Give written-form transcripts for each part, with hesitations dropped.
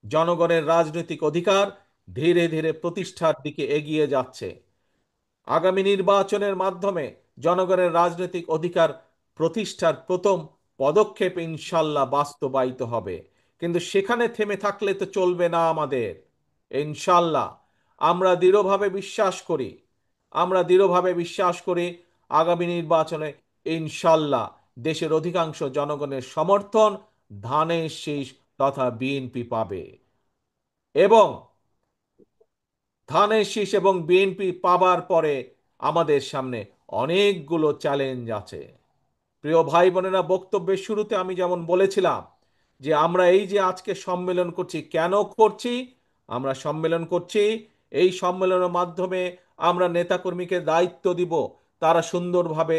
জনগণের রাজনৈতিক অধিকার ধীরে ধীরে প্রতিষ্ঠার দিকে এগিয়ে যাচ্ছে। আগামী নির্বাচনের মাধ্যমে জনগণের রাজনৈতিক অধিকার প্রতিষ্ঠার প্রথম পদক্ষেপ ইনশাল্লাহ বাস্তবায়িত হবে। কিন্তু সেখানে থেমে থাকলে তো চলবে না আমাদের। ইনশাল্লাহ আমরা দৃঢ়ভাবে বিশ্বাস করি, আমরা দৃঢ়ভাবে বিশ্বাস করি, আগামী নির্বাচনে ইনশাল্লাহ দেশের অধিকাংশ জনগণের সমর্থন ধানের শীষ তথা বিএনপি পাবে। এবং ধানের শীষ এবং বিএনপি পাবার পরে আমাদের সামনে অনেকগুলো চ্যালেঞ্জ আছে। প্রিয় ভাই বোনেরা, বক্তব্যের শুরুতে আমি যেমন বলেছিলাম যে আমরা এই যে আজকে সম্মেলন করছি, কেন করছি? আমরা সম্মেলন করছি, এই সম্মেলনের মাধ্যমে আমরা নেতাকর্মীকে দায়িত্ব দিব, তারা সুন্দরভাবে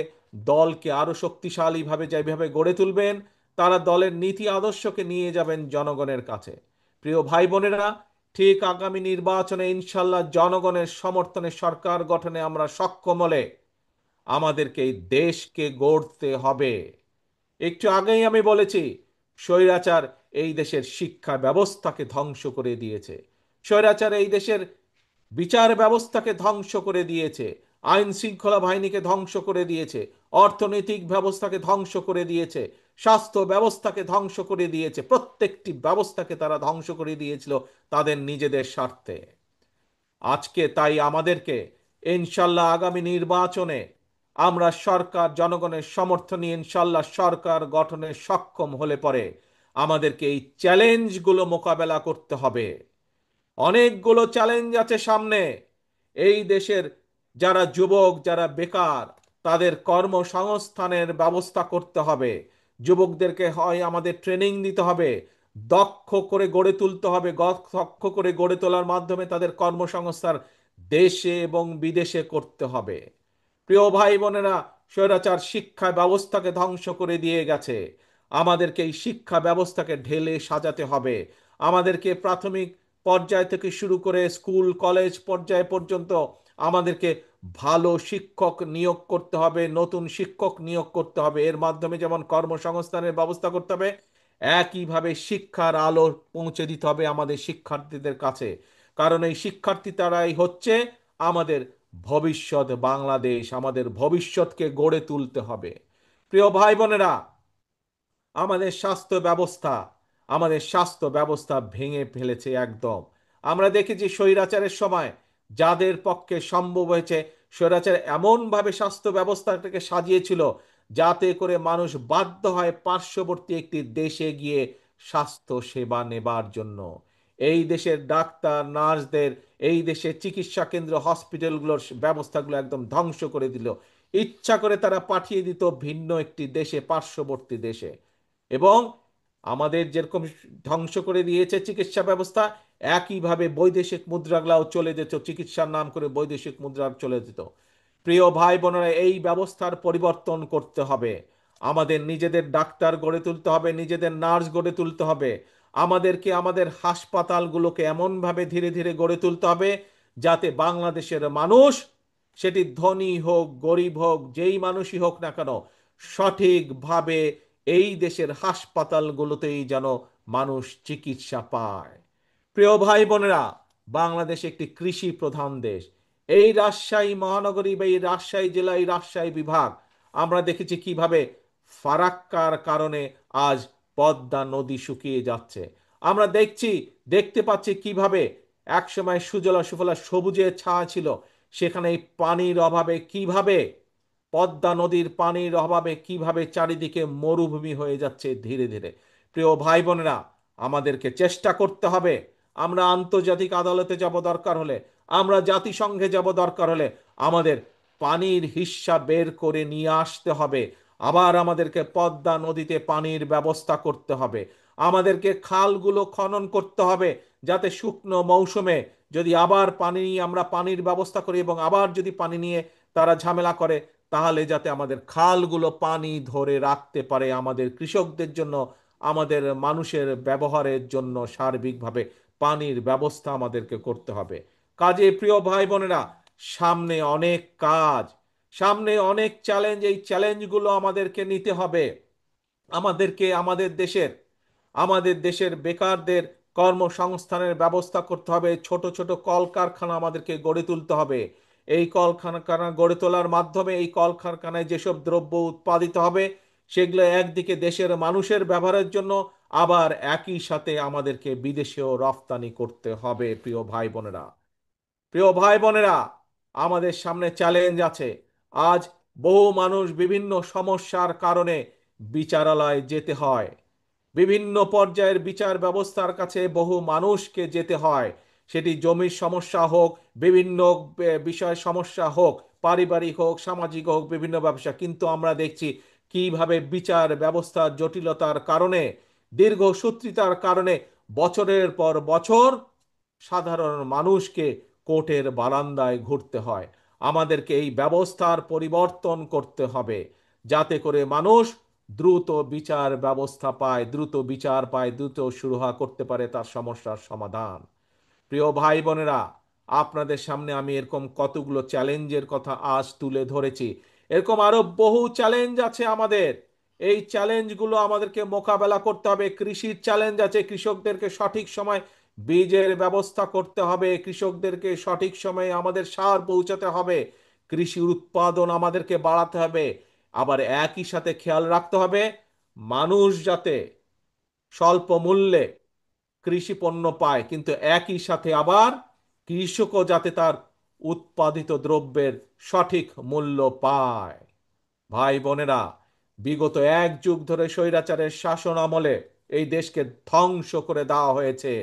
দলকে আরো শক্তিশালীভাবে যেভাবে গড়ে তুলবেন, তারা দলের নীতি আদর্শকে নিয়ে যাবেন জনগণের কাছে। প্রিয় ভাই বোনেরা, ঠিক আগামী নির্বাচনে ইনশাল্লাহ জনগণের সমর্থনে সরকার গঠনে আমরা সক্ষম হলে আমাদেরকে এই দেশকে গড়তে হবে। একটু আগেই আমি বলেছি, স্বৈরাচার এই দেশের শিক্ষা ব্যবস্থাকে ধ্বংস করে দিয়েছে। স্বৈরাচার এই দেশের বিচার ব্যবস্থাকে ধ্বংস করে দিয়েছে, আইন শৃঙ্খলা বাহিনীকে ধ্বংস করে দিয়েছে, অর্থনৈতিক ব্যবস্থাকে ধ্বংস করে দিয়েছে, স্বাস্থ্য ব্যবস্থাকে ধ্বংস করে দিয়েছে। প্রত্যেকটি ব্যবস্থাকে তারা ধ্বংস করে দিয়েছিল তাদের নিজেদের স্বার্থে। আজকে তাই আমাদেরকে ইনশাল্লাহ আগামী নির্বাচনে আমরা সরকার জনগণের সমর্থন নিয়ে ইনশাল্লাহ সরকার গঠনে সক্ষম হলে পরে আমাদেরকে এই চ্যালেঞ্জগুলো মোকাবেলা করতে হবে। অনেকগুলো চ্যালেঞ্জ আছে সামনে। এই দেশের যারা যুবক, যারা বেকার, তাদের কর্মসংস্থানের ব্যবস্থা করতে হবে। যুবকদেরকে হয় আমাদের ট্রেনিং দিতে হবে, দক্ষ করে গড়ে তুলতে হবে। দক্ষ করে গড়ে তোলার মাধ্যমে তাদের কর্মসংস্থান দেশে এবং বিদেশে করতে হবে। প্রিয় ভাই বোনেরা, স্বৈরাচার শিক্ষা ব্যবস্থাকে ধ্বংস করে দিয়ে গেছে। আমাদেরকে এই শিক্ষা ব্যবস্থাকে ঢেলে সাজাতে হবে। আমাদেরকে প্রাথমিক পর্যায় থেকে শুরু করে স্কুল কলেজ পর্যায় পর্যন্ত আমাদেরকে ভালো শিক্ষক নিয়োগ করতে হবে, নতুন শিক্ষক নিয়োগ করতে হবে। এর মাধ্যমে যেমন কর্মসংস্থানের ব্যবস্থা করতে হবে, একইভাবে শিক্ষার আলো পৌঁছে দিতে হবে আমাদের শিক্ষার্থীদের কাছে। কারণ এই শিক্ষার্থী তারাই হচ্ছে আমাদের ভবিষ্যৎ। বাংলাদেশ, আমাদের ভবিষ্যৎকে গড়ে তুলতে হবে। প্রিয় ভাই বোনেরা, আমাদের স্বাস্থ্য ব্যবস্থা আমাদের স্বাস্থ্য ব্যবস্থা ভেঙে ফেলেছে একদম। আমরা দেখেছি স্বৈরাচারের সময় যাদের পক্ষে সম্ভব হয়েছে, স্বৈরাচার এমনভাবে স্বাস্থ্য ব্যবস্থাটাকে সাজিয়েছিল যাতে করে মানুষ বাধ্য হয় পার্শ্ববর্তী একটি দেশে গিয়ে স্বাস্থ্য সেবা নেবার জন্য। এই দেশের ডাক্তার নার্সদের, এই দেশের চিকিৎসা কেন্দ্র হসপিটালগুলোর ব্যবস্থাগুলো একদম ধ্বংস করে দিল। ইচ্ছা করে তারা পাঠিয়ে দিত ভিন্ন একটি দেশে, পার্শ্ববর্তী দেশে। এবং আমাদের যেরকম ধ্বংস করে দিয়েছে চিকিৎসা ব্যবস্থা, একইভাবে বৈদেশিক মুদ্রাগুলাও চলে যেত, চিকিৎসার নাম করে বৈদেশিক মুদ্রা চলে যেত। প্রিয় ভাই বোনেরা, এই ব্যবস্থার পরিবর্তন করতে হবে। আমাদের নিজেদের ডাক্তার গড়ে তুলতে হবে, নিজেদের নার্স গড়ে তুলতে হবে। আমাদেরকে আমাদের হাসপাতালগুলোকে এমনভাবে ধীরে ধীরে গড়ে তুলতে হবে যাতে বাংলাদেশের মানুষ, সেটি ধনী হোক গরিব হোক, যেই মানুষই হোক না কেন, সঠিকভাবে এই দেশের হাসপাতালগুলোতেই যেন মানুষ চিকিৎসা পায়। প্রিয় ভাই বোনেরা, বাংলাদেশ একটি কৃষি প্রধান দেশ। এই রাজশাহী মহানগরী বা এই রাজশাহী জেলা, এই রাজশাহী বিভাগ, আমরা দেখেছি কিভাবে ফারাক্কার কারণে আজ পদ্মা নদী শুকিয়ে যাচ্ছে। আমরা দেখতে পাচ্ছি কিভাবে একসময় সুজলা সুফলা সবুজের ছায়া ছিল, সেখানে এই পানির অভাবে কিভাবে, পদ্মা নদীর পানির অভাবে কিভাবে চারিদিকে মরুভূমি হয়ে যাচ্ছে ধীরে ধীরে। প্রিয় ভাই বোনেরা, আমাদেরকে চেষ্টা করতে হবে। আমরা আন্তর্জাতিক আদালতে যাব দরকার হলে, আমরা জাতিসংঘে যাব দরকার হলে, আমাদের পানির হিস্যা বের করে নিয়ে আসতে হবে। আবার আমাদেরকে পদ্মা নদীতে পানির ব্যবস্থা করতে হবে। আমাদেরকে খালগুলো খনন করতে হবে যাতে শুকনো মৌসুমে যদি আবার পানি নিয়ে আমরা পানির ব্যবস্থা করি এবং আবার যদি পানি নিয়ে তারা ঝামেলা করে, তাহলে যাতে আমাদের খালগুলো পানি ধরে রাখতে পারে আমাদের কৃষকদের জন্য, আমাদের মানুষের ব্যবহারের জন্য সার্বিকভাবে পানির ব্যবস্থা আমাদেরকে করতে হবে। কাজে প্রিয় ভাই বোনেরা, সামনে অনেক কাজ, সামনে অনেক চ্যালেঞ্জ। এই চ্যালেঞ্জগুলো আমাদেরকে নিতে হবে। আমাদেরকে আমাদের দেশের বেকারদের কর্মসংস্থানের ব্যবস্থা করতে হবে, ছোট ছোট কলকারখানা আমাদেরকে গড়ে তুলতে হবে। এই কলকারখানা গড়ে তোলার মাধ্যমে এই কলকারখানায় যেসব দ্রব্য উৎপাদিত হবে সেগুলো একদিকে দেশের মানুষের ব্যবহারের জন্য, আবার একই সাথে আমাদেরকে বিদেশেও রপ্তানি করতে হবে। প্রিয় ভাই বোনেরা, প্রিয় ভাই বোনেরা, আমাদের সামনে চ্যালেঞ্জ আছে। আজ বহু মানুষ বিভিন্ন সমস্যার কারণে বিচারালয়ে যেতে হয়, বিভিন্ন পর্যায়ের বিচার ব্যবস্থার কাছে বহু মানুষকে যেতে হয়। সেটি জমির সমস্যা হোক, বিভিন্ন বিষয় সমস্যা হোক, পারিবারিক হোক, সামাজিক হোক, বিভিন্ন ব্যবসা, কিন্তু আমরা দেখছি কিভাবে বিচার ব্যবস্থার জটিলতার কারণে, দীর্ঘসূত্রিতার কারণে বছরের পর বছর সাধারণ মানুষকে কোর্টের বারান্দায় ঘুরতে হয়। আমাদেরকে এই ব্যবস্থার পরিবর্তন করতে হবে, যাতে করে মানুষ দ্রুত বিচার ব্যবস্থা পায়, দ্রুত বিচার পায়, দ্রুত সুরাহা করতে পারে তার সমস্যার সমাধান। প্রিয় ভাই বোনেরা, আপনাদের সামনে আমি এরকম কতগুলো চ্যালেঞ্জের কথা আজ তুলে ধরেছি। এরকম আরো বহু চ্যালেঞ্জ আছে আমাদের। এই চ্যালেঞ্জগুলো আমাদেরকে মোকাবেলা করতে হবে। কৃষির চ্যালেঞ্জ আছে, কৃষকদেরকে সঠিক সময় বীজের ব্যবস্থা করতে হবে, কৃষকদেরকে সঠিক সময়ে আমাদের সার পৌঁছাতে হবে, কৃষি উৎপাদন আমাদেরকে বাড়াতে হবে। আবার একই সাথে খেয়াল রাখতে হবে মানুষ যাতে স্বল্প মূল্যে কৃষি পণ্য পায়, কিন্তু একই সাথে আবার কৃষকও যাতে তার উৎপাদিত দ্রব্যের সঠিক মূল্য পায়। ভাই বোনেরা, বিগত 1 যুগ ধরে স্বৈরাচারের শাসন আমলে এই দেশকে ধ্বংস করে দেওয়া হয়েছে।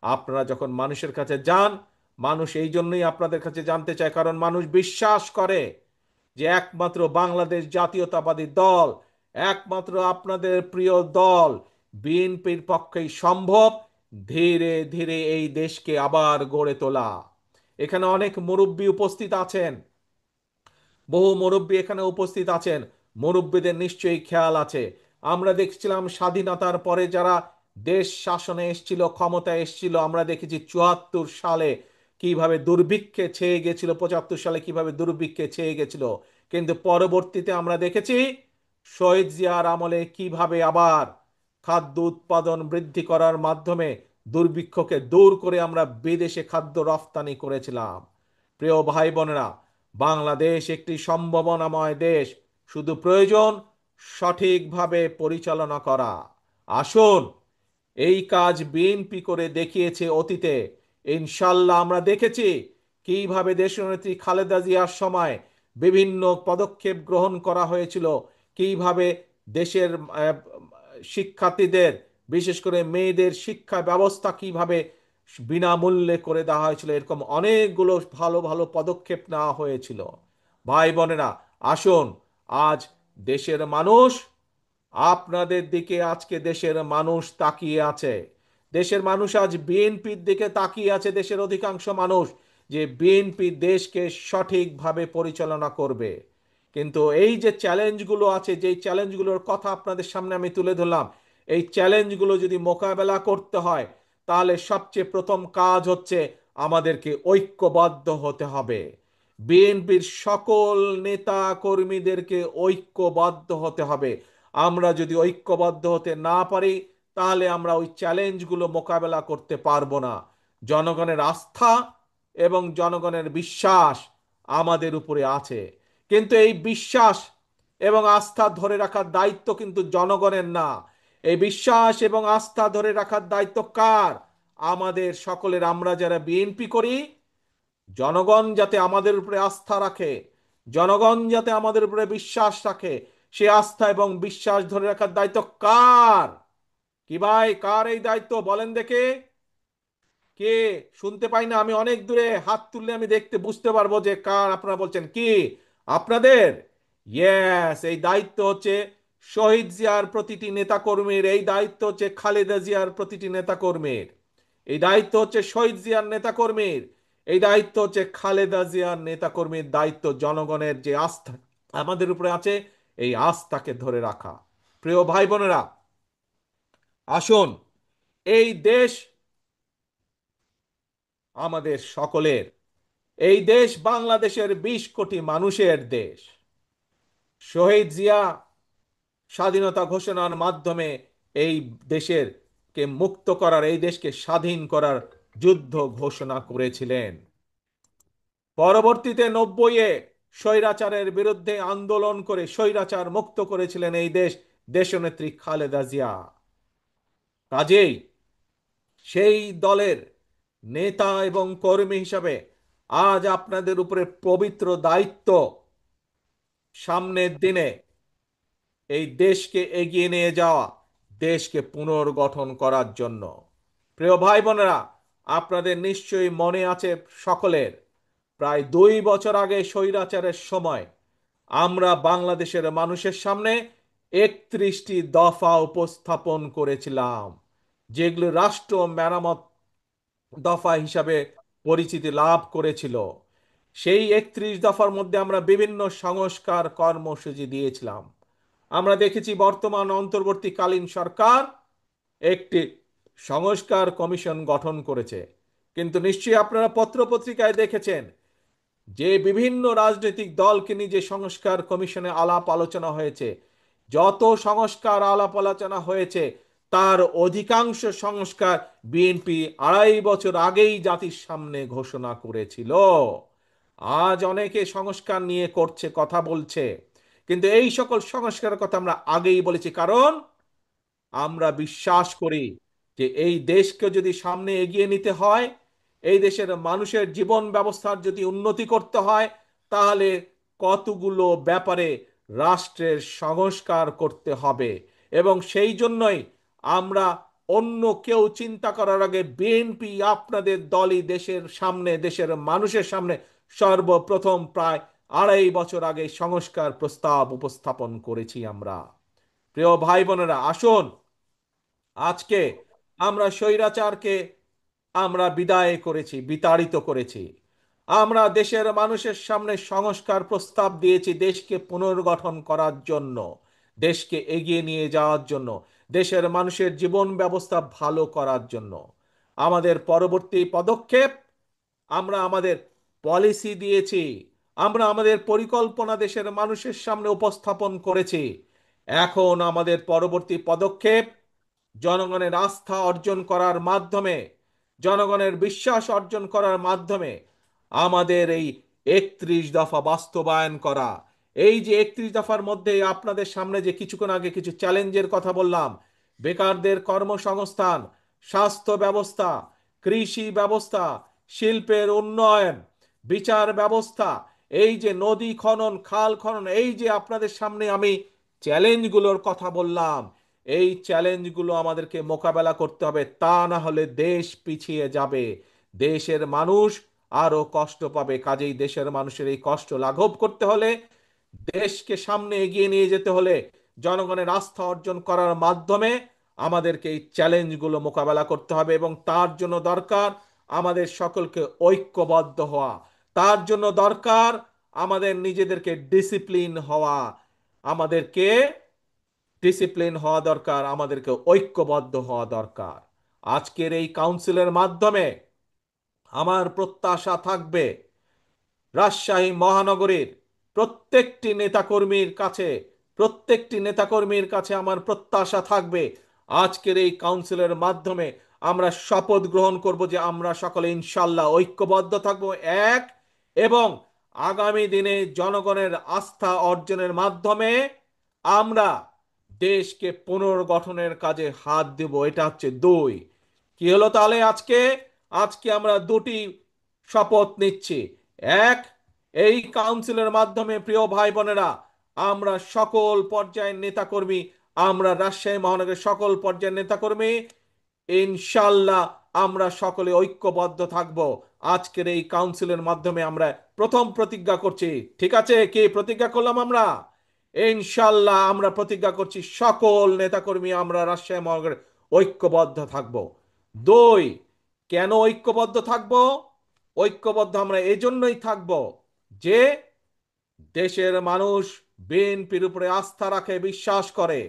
আপনারা যখন মানুষের কাছে যান, মানুষ এই জন্যই আপনাদের কাছে জানতে চায়, কারণ মানুষ বিশ্বাস করে যে একমাত্র বাংলাদেশ জাতীয়তাবাদী দল, একমাত্র আপনাদের প্রিয় দল বিএনপির পক্ষেই সম্ভব ধীরে ধীরে এই দেশকে আবার গড়ে তোলা। এখানে অনেক মুরব্বী উপস্থিত আছেন, বহু মুরব্বী এখানে উপস্থিত আছেন। মুরব্বীদের নিশ্চয়ই খেয়াল আছে, আমরা দেখছিলাম স্বাধীনতার পরে যারা দেশ শাসনে এসছিল, ক্ষমতায় এসছিল, আমরা দেখেছি 74 সালে কিভাবে দুর্ভিক্ষে ছেয়ে গেছিল, 75 সালে কিভাবে দুর্ভিক্ষে ছেয়ে গেছিল। কিন্তু পরবর্তীতে আমরা দেখেছি শহীদ জিয়ার আমলে কিভাবে আবার খাদ্য উৎপাদন বৃদ্ধি করার মাধ্যমে দুর্ভিক্ষকে দূর করে আমরা বিদেশে খাদ্য রপ্তানি করেছিলাম। প্রিয় ভাই বোনেরা, বাংলাদেশ একটি সম্ভাবনাময় দেশ, শুধু প্রয়োজন সঠিকভাবে পরিচালনা করা। আসুন, এই কাজ বিএনপি করে দেখিয়েছে অতীতে। ইনশাল্লাহ আমরা দেখেছি কিভাবে দেশনেত্রী খালেদা জিয়ার সময় বিভিন্ন পদক্ষেপ গ্রহণ করা হয়েছিল, কিভাবে দেশের শিক্ষার্থীদের, বিশেষ করে মেয়েদের শিক্ষা ব্যবস্থা কিভাবে বিনামূল্যে করে দেওয়া হয়েছিল। এরকম অনেকগুলো ভালো ভালো পদক্ষেপ নেওয়া হয়েছিল। ভাই বোনেরা, আসুন, আজ দেশের মানুষ আপনাদের দিকে, আজকে দেশের মানুষ তাকিয়ে আছে। দেশের মানুষ আজ বিএনপির দিকে তাকিয়ে আছে, দেশের অধিকাংশ মানুষ, যে বিএনপি দেশকে সঠিকভাবে পরিচালনা করবে। কিন্তু এই যে চ্যালেঞ্জগুলো আছে, যেই চ্যালেঞ্জগুলোর কথা আপনাদের সামনে আমি তুলে ধরলাম, এই চ্যালেঞ্জগুলো যদি মোকাবেলা করতে হয়, তাহলে সবচেয়ে প্রথম কাজ হচ্ছে আমাদেরকে ঐক্যবদ্ধ হতে হবে। বিএনপির সকল নেতা কর্মীদেরকে ঐক্যবদ্ধ হতে হবে। আমরা যদি ঐক্যবদ্ধ হতে না পারি, তাহলে আমরা ওই চ্যালেঞ্জগুলো মোকাবেলা করতে পারবো না। জনগণের আস্থা এবং জনগণের বিশ্বাস আমাদের উপরে আছে, কিন্তু এই বিশ্বাস এবং আস্থা ধরে রাখার দায়িত্ব কিন্তু জনগণের না। এই বিশ্বাস এবং আস্থা ধরে রাখার দায়িত্ব কার? আমাদের সকলের। আমরা যারা বিএনপি করি, জনগণ যাতে আমাদের উপরে আস্থা রাখে, জনগণ যাতে আমাদের উপরে বিশ্বাস রাখে, সে আস্থা এবং বিশ্বাস ধরে রাখার দায়িত্ব কার? কি ভাই, কার এই দায়িত্ব বলেন দেখে? কে? শুনতে পাই না, আমি অনেক দূরে, হাত তুললে আমি দেখতে বুঝতে পারবো যে কার। আপনারা বলছেন কি আপনাদের? ইয়েস, এই দায়িত্ব হচ্ছে শহীদ জিয়ার প্রতিটি নেতাকর্মীর, এই দায়িত্ব হচ্ছে খালেদা জিয়ার প্রতিটি নেতাকর্মীর, এই দায়িত্ব হচ্ছে শহীদ জিয়ার নেতাকর্মীর, এই দায়িত্ব হচ্ছে খালেদা জিয়ার নেতাকর্মীর। দায়িত্ব জনগণের যে আস্থা আমাদের উপরে আছে, এই আস্থাকে ধরে রাখা। প্রিয় ভাই বোনেরা, আসুন, এই দেশ আমাদের সকলের। এই দেশ বাংলাদেশের 20 কোটি মানুষের দেশ। শহীদ জিয়া স্বাধীনতা ঘোষণার মাধ্যমে এই দেশের কে মুক্ত করার, এই দেশকে স্বাধীন করার যুদ্ধ ঘোষণা করেছিলেন। পরবর্তীতে 90-এ স্বৈরাচারের বিরুদ্ধে আন্দোলন করে স্বৈরাচার মুক্ত করেছিলেন এই দেশ দেশনেত্রী খালেদা জিয়া। কাজেই সেই দলের নেতা এবং কর্মী হিসাবে আজ আপনাদের উপরে পবিত্র দায়িত্ব সামনের দিনে এই দেশকে এগিয়ে নিয়ে যাওয়া, দেশকে পুনর্গঠন করার জন্য। প্রিয় ভাই বোনেরা, আপনাদের নিশ্চয়ই মনে আছে সকলের, প্রায় 2 বছর আগে স্বৈরাচারের সময় আমরা বাংলাদেশের মানুষের সামনে 31টি দফা উপস্থাপন করেছিলাম, যেগুলো রাষ্ট্র মেরামত দফা হিসাবে পরিচিতি লাভ করেছিল। সেই 31 দফার মধ্যে আমরা বিভিন্ন সংস্কার কর্মসূচি দিয়েছিলাম। আমরা দেখেছি বর্তমান অন্তর্বর্তীকালীন সরকার একটি সংস্কার কমিশন গঠন করেছে, কিন্তু নিশ্চয়ই আপনারা পত্রপত্রিকায় দেখেছেন যে বিভিন্ন রাজনৈতিক দলকে নিয়ে যে সংস্কার কমিশনে আলাপ আলোচনা হয়েছে, যত সংস্কার আলাপ আলোচনা হয়েছে তার অধিকাংশ সংস্কার বিএনপি 2.5 বছর আগেই জাতির সামনে ঘোষণা করেছিল। আজ অনেকে সংস্কার নিয়ে করছে, কথা বলছে, কিন্তু এই সকল সংস্কারের কথা আমরা আগেই বলেছি, কারণ আমরা বিশ্বাস করি যে এই দেশকে যদি সামনে এগিয়ে নিতে হয়, এই দেশের মানুষের জীবন ব্যবস্থার যদি উন্নতি করতে হয়, তাহলে কতগুলো ব্যাপারে রাষ্ট্রের সংস্কার করতে হবে। এবং সেই জন্যই আমরা অন্য কেউ চিন্তা করার আগে বিএনপি আপনাদের দলই দেশের সামনে, দেশের মানুষের সামনে সর্বপ্রথম প্রায় 2.5 বছর আগে সংস্কার প্রস্তাব উপস্থাপন করেছি আমরা। প্রিয় ভাই বোনেরা, আসুন আজকে আমরা স্বৈরাচারকে আমরা বিদায় করেছি, বিতাড়িত করেছি। আমরা দেশের মানুষের সামনে সংস্কার প্রস্তাব দিয়েছি দেশকে পুনর্গঠন করার জন্য, দেশকে এগিয়ে নিয়ে যাওয়ার জন্য, দেশের মানুষের জীবন ব্যবস্থা ভালো করার জন্য। আমাদের পরবর্তী পদক্ষেপ, আমরা আমাদের পলিসি দিয়েছি, আমরা আমাদের পরিকল্পনা দেশের মানুষের সামনে উপস্থাপন করেছি। এখন আমাদের পরবর্তী পদক্ষেপ জনগণের আস্থা অর্জন করার মাধ্যমে, জনগণের বিশ্বাস অর্জন করার মাধ্যমে আমাদের এই 31 দফা বাস্তবায়ন করা। এই যে 31 দফার মধ্যে আপনাদের সামনে যে কিছুক্ষণ আগে কিছু চ্যালেঞ্জের কথা বললাম, বেকারদের কর্মসংস্থান, স্বাস্থ্য ব্যবস্থা, কৃষি ব্যবস্থা, শিল্পের উন্নয়ন, বিচার ব্যবস্থা, এই যে নদী খনন, খাল খনন, এই যে আপনাদের সামনে আমি চ্যালেঞ্জগুলোর কথা বললাম, এই চ্যালেঞ্জগুলো আমাদেরকে মোকাবেলা করতে হবে, তা না হলে দেশ পিছিয়ে যাবে, দেশের মানুষ আরো কষ্ট পাবে। কাজেই দেশের মানুষের এই কষ্ট লাঘব করতে হলে, দেশকে সামনে এগিয়ে নিয়ে যেতে হলে, জনগণের আস্থা অর্জন করার মাধ্যমে আমাদেরকে এই চ্যালেঞ্জগুলো মোকাবেলা করতে হবে। এবং তার জন্য দরকার আমাদের সকলকে ঐক্যবদ্ধ হওয়া, তার জন্য দরকার আমাদের নিজেদেরকে ডিসিপ্লিন হওয়া, আমাদেরকে ডিসিপ্লিন হওয়া দরকার, আমাদেরকে ঐক্যবদ্ধ হওয়া দরকার। আজকের এই কাউন্সিলের মাধ্যমে আমার প্রত্যাশা থাকবে রাজশাহী মহানগরীর প্রত্যেকটি নেতাকর্মীর কাছে, প্রত্যেকটি নেতাকর্মীর কাছে আমার প্রত্যাশা থাকবে আজকের এই কাউন্সিলের মাধ্যমে আমরা শপথ গ্রহণ করব যে আমরা সকলে ইনশাল্লাহ ঐক্যবদ্ধ থাকব, এক, এবং আগামী দিনে জনগণের আস্থা অর্জনের মাধ্যমে আমরা দেশকে পুনর্গঠনের কাজে হাত দেব। এটা হচ্ছে দুই। কি হলো তাহলে আজকে? আজকে আমরা দুটি শপথ নিচ্ছি। এক, এই কাউন্সিলের মাধ্যমে প্রিয় ভাই বোনেরা, আমরা সকল পর্যায়ের নেতাকর্মী, আমরা রাজশাহী মহানগরের সকল পর্যায়ের নেতাকর্মী ইনশাল্লাহ আমরা সকলে ঐক্যবদ্ধ থাকব। আজকের এই কাউন্সিলের মাধ্যমে আমরা প্রথম প্রতিজ্ঞা করছি, ঠিক আছে? কি প্রতিজ্ঞা করলাম আমরা? ইনশাল্লাহ আমরা প্রতিজ্ঞা করছি সকল নেতাকর্মী আমরা রাজশাহী মহানগরে ঐক্যবদ্ধ থাকব। দুই, কেন ঐক্যবদ্ধ থাকব? ঐক্যবদ্ধ আমরা এজন্যই থাকব যে দেশের মানুষ বিএনপির উপরে আস্থা রাখে, বিশ্বাস করে।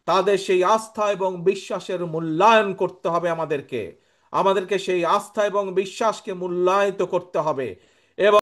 তাদের সেই আস্থা এবং বিশ্বাসের মূল্যায়ন করতে হবে আমাদেরকে, আমাদেরকে সেই আস্থা এবং বিশ্বাসকে মূল্যায়িত করতে হবে। এবং